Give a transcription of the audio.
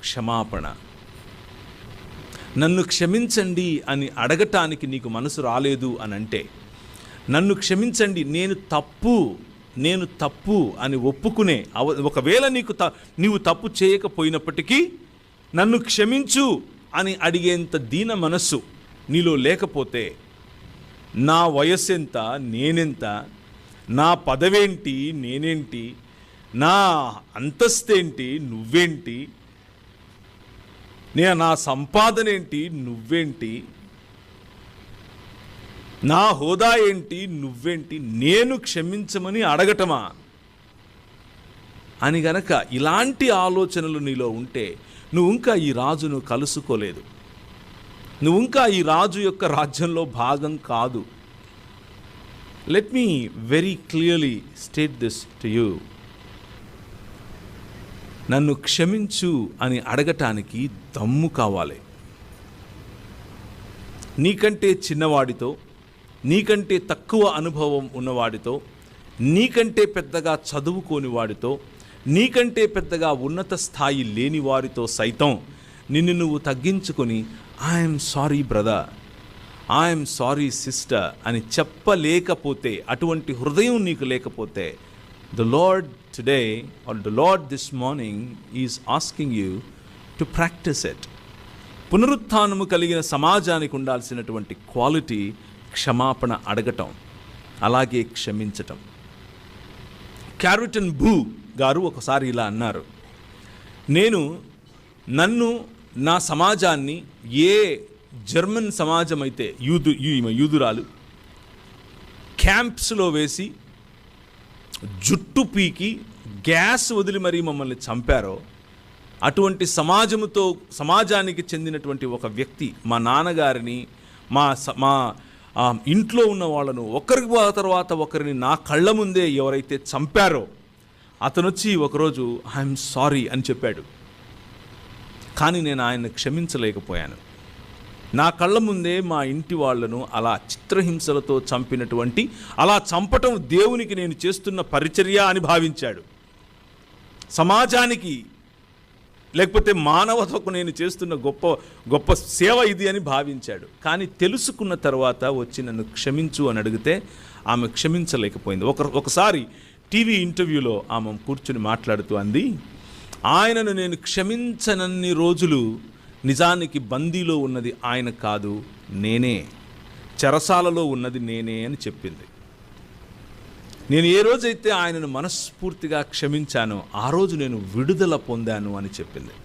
క్షమాపణ. నన్ను క్షమించండి అని అడగటానికి నీకు మనసు రాలేదు అని అంటే, నన్ను క్షమించండి, నేను తప్పు అని ఒప్పుకునే, ఒకవేళ నీవు తప్పు చేయకపోయినప్పటికీ నన్ను క్షమించు అని అడిగేంత దీన మనస్సు నీలో లేకపోతే, నా వయస్సెంత, నేనెంత, నా పదవేంటి, నేనేంటి, నా అంతస్తేంటి, నువ్వేంటి, నా సంపాదన ఏంటి, నువ్వేంటి, నా హోదా ఏంటి, నువ్వేంటి, నేను క్షమించమని అడగటమా అని గనక ఇలాంటి ఆలోచనలు నీలో ఉంటే నువ్వు ఇంకా ఈ రాజును కలుసుకోలేదు, నువ్వు ఇంకా ఈ రాజు యొక్క రాజ్యంలో భాగం కాదు. Let me very clearly state this to you. నన్ను క్షమించు అని అడగటానికి దమ్ము కావాలి. నీకంటే చిన్నవాడితో, నీకంటే తక్కువ అనుభవం ఉన్నవాడితో, నీకంటే పెద్దగా చదువుకోని వాడితో, నీకంటే పెద్దగా ఉన్నత స్థాయి లేని వారితో సైతం నిన్ను నువ్వు తగ్గించుకొని I'm sorry brother, I'm sorry sister అని చెప్పలేకపోతే, అటువంటి హృదయం నీకు లేకపోతే, the Lord today or the Lord this morning is asking you to practice it. పునరుత్థానము కలిగిన సమాజానికి ఉండాల్సినటువంటి క్వాలిటీ క్షమాపణ అడగటం, అలాగే క్షమించటం. క్యారిటన్ బూ గారు ఒకసారి ఇలా అన్నారు, నన్ను నా సమాజాన్ని ఏ జర్మన్ సమాజం అయితే యూదురాలు క్యాంప్స్లో వేసి జుట్టు పీకి గ్యాస్ వదిలి మరీ మమ్మల్ని చంపారో, అటువంటి సమాజానికి చెందినటువంటి ఒక వ్యక్తి మా నాన్నగారిని, మా ఇంట్లో ఉన్న వాళ్ళను ఒకరికి తర్వాత ఒకరిని నా కళ్ళ ముందే ఎవరైతే చంపారో అతను వచ్చి ఒకరోజు ఐఎమ్ సారీ అని చెప్పాడు. కానీ నేను ఆయన్ని క్షమించలేకపోయాను. నా కళ్ళ ముందే మా ఇంటి వాళ్లను అలా చిత్రహింసలతో చంపినటువంటి, అలా చంపటం దేవునికి నేను చేస్తున్న పరిచర్య అని భావించాడు. సమాజానికి లేకపోతే మానవతకు నేను చేస్తున్న గొప్ప సేవ ఇది అని భావించాడు. కానీ తెలుసుకున్న తర్వాత వచ్చి నన్ను క్షమించు అని అడిగితే ఆమె క్షమించలేకపోయింది. ఒకసారి టీవీ ఇంటర్వ్యూలో ఆమె కూర్చుని మాట్లాడుతూ అంది, ఆయనను నేను క్షమించనన్ని రోజులు నిజానికి బందీలో ఉన్నది ఆయన కాదు, నేనే, చెరసాలలో ఉన్నది నేనే అని చెప్పింది. నేను ఏ రోజైతే ఆయనను మనస్ఫూర్తిగా క్షమించానో ఆ రోజు నేను విడుదల పొందాను అని చెప్పింది.